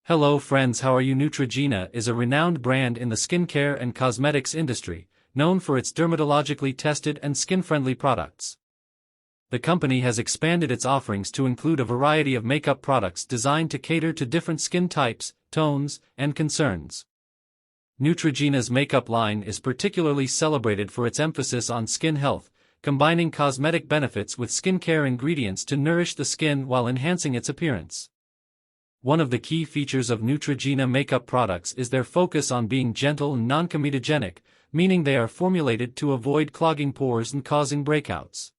Hello friends, how are you? Neutrogena is a renowned brand in the skincare and cosmetics industry, known for its dermatologically tested and skin-friendly products. The company has expanded its offerings to include a variety of makeup products designed to cater to different skin types, tones, and concerns. Neutrogena's makeup line is particularly celebrated for its emphasis on skin health, combining cosmetic benefits with skincare ingredients to nourish the skin while enhancing its appearance. One of the key features of Neutrogena makeup products is their focus on being gentle and non-comedogenic, meaning they are formulated to avoid clogging pores and causing breakouts.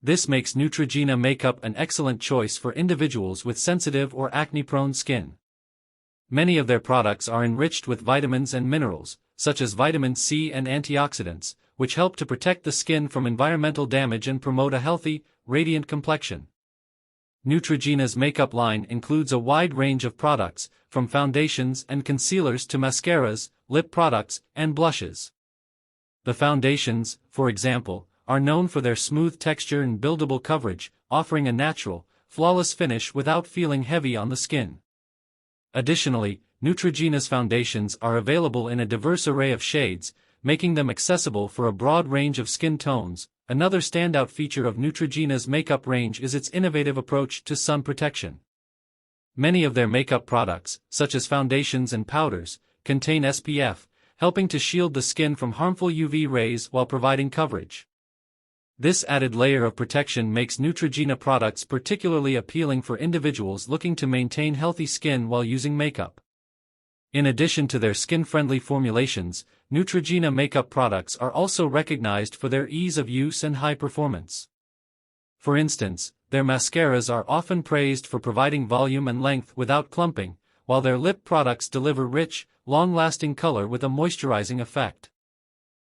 This makes Neutrogena makeup an excellent choice for individuals with sensitive or acne-prone skin. Many of their products are enriched with vitamins and minerals, such as vitamin C and antioxidants, which help to protect the skin from environmental damage and promote a healthy, radiant complexion. Neutrogena's makeup line includes a wide range of products, from foundations and concealers to mascaras, lip products, and blushes. The foundations, for example, are known for their smooth texture and buildable coverage, offering a natural, flawless finish without feeling heavy on the skin. Additionally, Neutrogena's foundations are available in a diverse array of shades, making them accessible for a broad range of skin tones. Another standout feature of Neutrogena's makeup range is its innovative approach to sun protection. Many of their makeup products, such as foundations and powders, contain SPF, helping to shield the skin from harmful UV rays while providing coverage. This added layer of protection makes Neutrogena products particularly appealing for individuals looking to maintain healthy skin while using makeup. In addition to their skin-friendly formulations, Neutrogena makeup products are also recognized for their ease of use and high performance. For instance, their mascaras are often praised for providing volume and length without clumping, while their lip products deliver rich, long-lasting color with a moisturizing effect.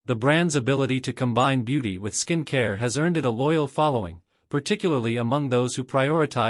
The brand's ability to combine beauty with skincare has earned it a loyal following, particularly among those who prioritize